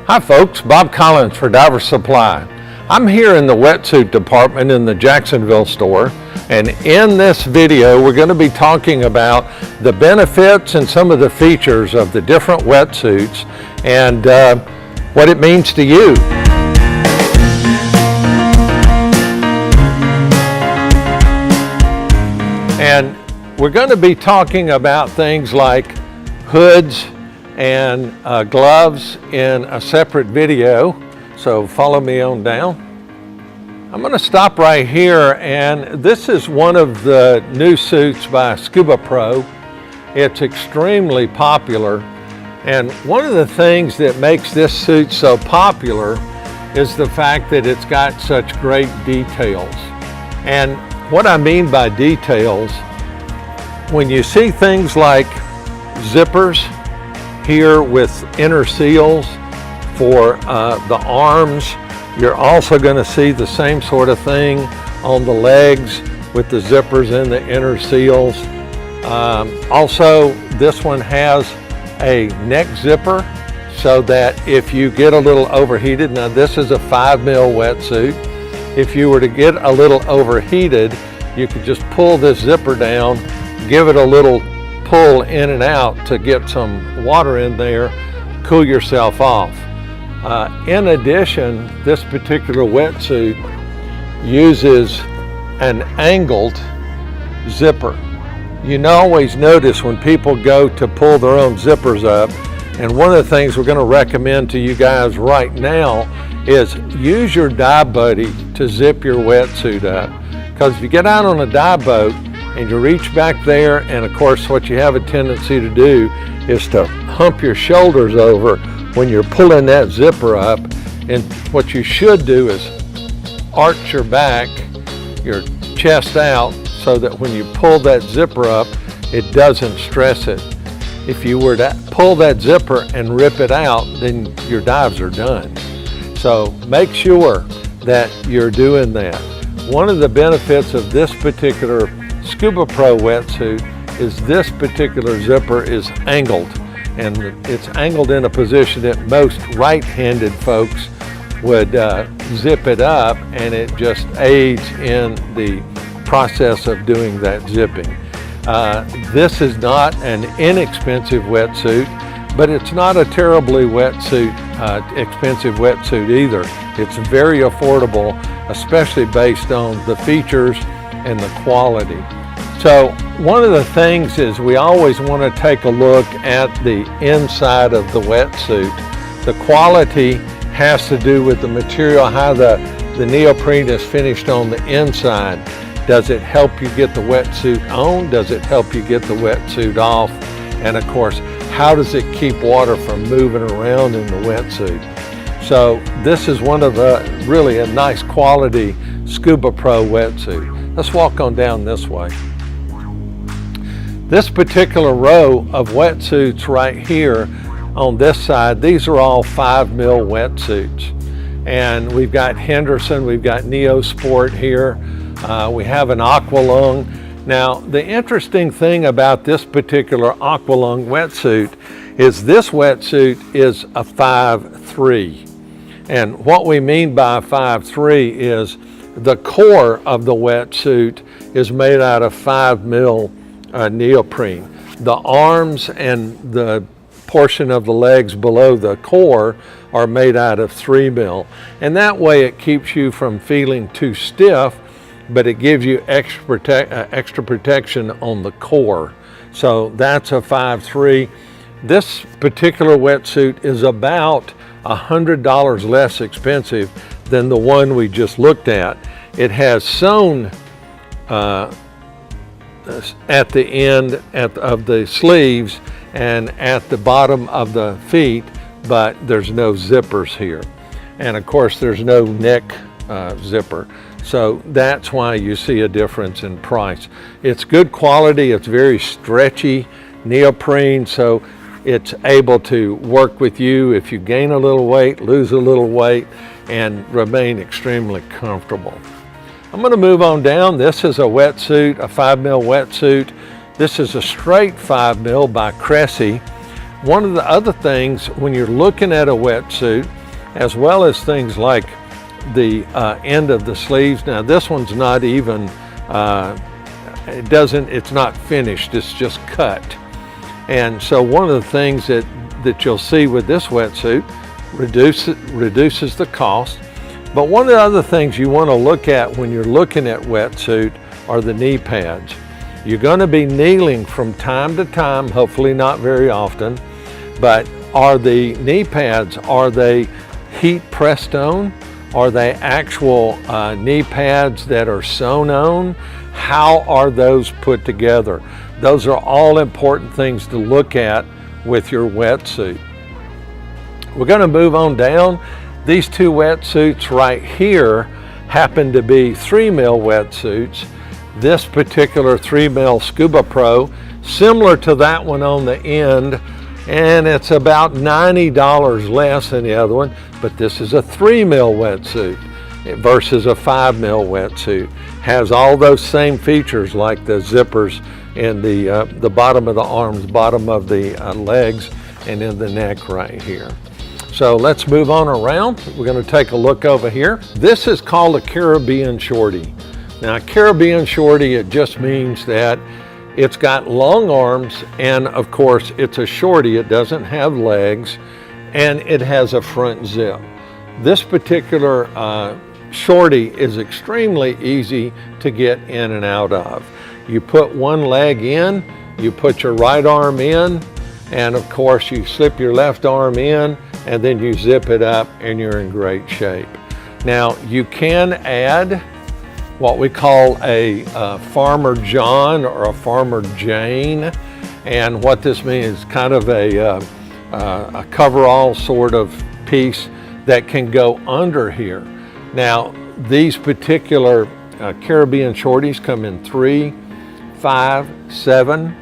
Hi folks, Bob Collins for Diver Supply. I'm here in the wetsuit department in the Jacksonville store, and in this video we're going to be talking about the benefits and some of the features of the different wetsuits and what it means to you. And we're going to be talking about things like hoods and gloves in a separate video, so follow me on down. I'm going to stop right here, and this is one of the new suits by Scubapro. It's extremely popular, and one of the things that makes this suit so popular is the fact that it's got such great details. And what I mean by details, when you see things like zippers here with inner seals for the arms, you're also going to see the same sort of thing on the legs with the zippers and the inner seals. Also, this one has a neck zipper so that if you get a little overheated, now this is a 5 mil wetsuit, if you were to get a little overheated, you could just pull this zipper down, give it a little pull in and out to get some water in there, cool yourself off. In addition, this particular wetsuit uses an angled zipper. You always notice when people go to pull their own zippers up, and one of the things we're going to recommend to you guys right now is use your dive buddy to zip your wetsuit up. Because if you get out on a dive boat and you reach back there, and of course what you have a tendency to do is to hump your shoulders over when you're pulling that zipper up, and what you should do is arch your back, your chest out, so that when you pull that zipper up, it doesn't stress it. If you were to pull that zipper and rip it out, then your dives are done. So make sure that you're doing that. One of the benefits of this particular Scubapro wetsuit is this particular zipper is angled, and it's angled in a position that most right-handed folks would zip it up, and it just aids in the process of doing that zipping. This is not an inexpensive wetsuit, but it's not a terribly expensive wetsuit either. It's very affordable, especially based on the features and the quality. So one of the things is we always want to take a look at the inside of the wetsuit. The quality has to do with the material, how the neoprene is finished on the inside. Does it help you get the wetsuit on? Does it help you get the wetsuit off? And of course, how does it keep water from moving around in the wetsuit? So this is one of the really a nice quality Scubapro wetsuit. Let's walk on down this way. This particular row of wetsuits right here on this side, these are all 5 mil wetsuits. And we've got Henderson, we've got Neosport here, we have an Aqualung. Now, the interesting thing about this particular Aqualung wetsuit is this wetsuit is a 5'3". And what we mean by a 5'3" is the core of the wetsuit is made out of 5 mil neoprene. The arms and the portion of the legs below the core are made out of 3 mil. And that way it keeps you from feeling too stiff, but it gives you extra protection on the core. So that's a 5'3". This particular wetsuit is about $100 less expensive than the one we just looked at. It has sewn at the end of the sleeves and at the bottom of the feet, but there's no zippers here. And of course there's no neck zipper. So that's why you see a difference in price. It's good quality, it's very stretchy neoprene, so it's able to work with you if you gain a little weight, lose a little weight, and remain extremely comfortable. I'm going to move on down. This is a wetsuit, a 5 mil wetsuit. This is a straight 5 mil by Cressy. One of the other things when you're looking at a wetsuit, as well as things like the end of the sleeves. Now this one's not even, it's not finished, it's just cut. And so one of the things that you'll see with this wetsuit reduces the cost. But one of the other things you want to look at when you're looking at wetsuit are the knee pads. You're going to be kneeling from time to time, hopefully not very often, but are the knee pads, are they heat pressed on? Are they actual knee pads that are sewn on? How are those put together? Those are all important things to look at with your wetsuit. We're going to move on down. These two wetsuits right here happen to be 3 Mil wetsuits. This particular 3 Mil Scubapro, similar to that one on the end, and it's about $90 less than the other one, but this is a 3 Mil wetsuit versus a 5 Mil wetsuit. Has all those same features like the zippers in the bottom of the arms, bottom of the legs, and in the neck right here. So let's move on around. We're going to take a look over here. This is called a Caribbean Shorty. Now, Caribbean Shorty, it just means that it's got long arms, and of course it's a shorty. It doesn't have legs, and it has a front zip. This particular shorty is extremely easy to get in and out of. You put one leg in, you put your right arm in, and of course you slip your left arm in, and then you zip it up and you're in great shape. Now you can add what we call a Farmer John or a Farmer Jane, and what this means is kind of a coverall sort of piece that can go under here. Now these particular Caribbean shorties come in 3, 5, 7,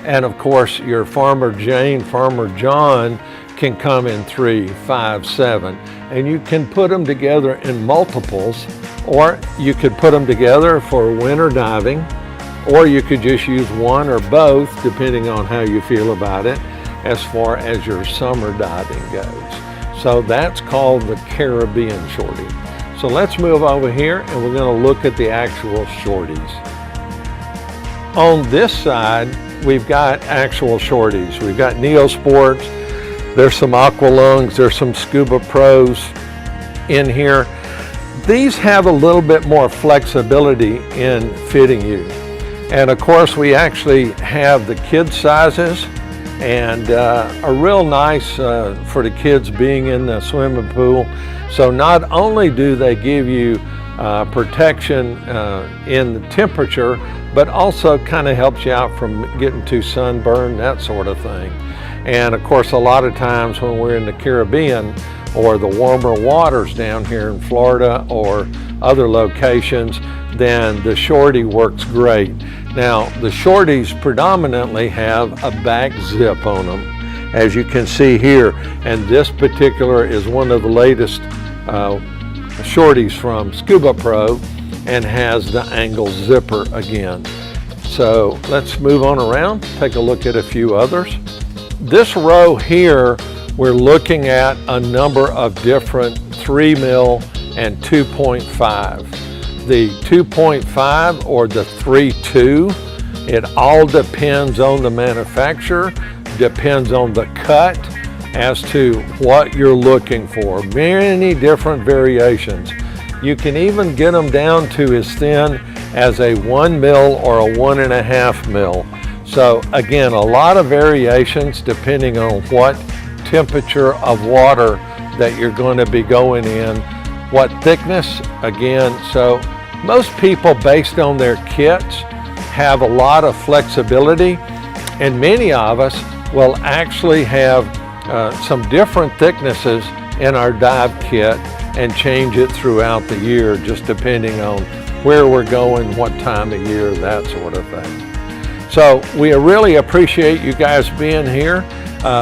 and of course your Farmer Jane, Farmer John can come in 3, 5, 7, and you can put them together in multiples, or you could put them together for winter diving, or you could just use one or both depending on how you feel about it as far as your summer diving goes. So that's called the Caribbean Shorty. So let's move over here and we're going to look at the actual shorties. On this side we've got actual shorties. We've got Neosports. There's some Aqualungs, there's some Scubapros in here. These have a little bit more flexibility in fitting you. And of course we actually have the kid sizes, and are real nice for the kids being in the swimming pool. So not only do they give you protection in the temperature, but also kind of helps you out from getting too sunburned, that sort of thing. And of course, a lot of times when we're in the Caribbean or the warmer waters down here in Florida or other locations, then the shorty works great. Now, the shorties predominantly have a back zip on them, as you can see here. And this particular is one of the latest shorties from Scubapro and has the angle zipper again. So let's move on around, take a look at a few others. This row here, we're looking at a number of different 3 Mil and 2.5. The 2.5 or the 3.2, it all depends on the manufacturer, depends on the cut as to what you're looking for. Many different variations. You can even get them down to as thin as a 1 Mil or a 1.5 Mil. So again, a lot of variations depending on what temperature of water that you're going to be going in, what thickness, again. So most people, based on their kits, have a lot of flexibility, and many of us will actually have some different thicknesses in our dive kit and change it throughout the year, just depending on where we're going, what time of year, that sort of thing. So we really appreciate you guys being here,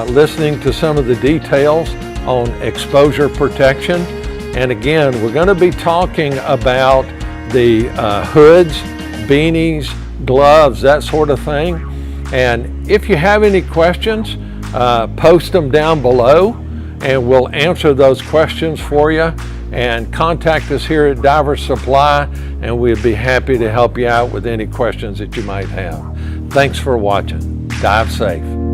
listening to some of the details on exposure protection. And again, we're going to be talking about the hoods, beanies, gloves, that sort of thing. And if you have any questions, post them down below and we'll answer those questions for you. And contact us here at Diver Supply, and we'd be happy to help you out with any questions that you might have. Thanks for watching. Dive safe.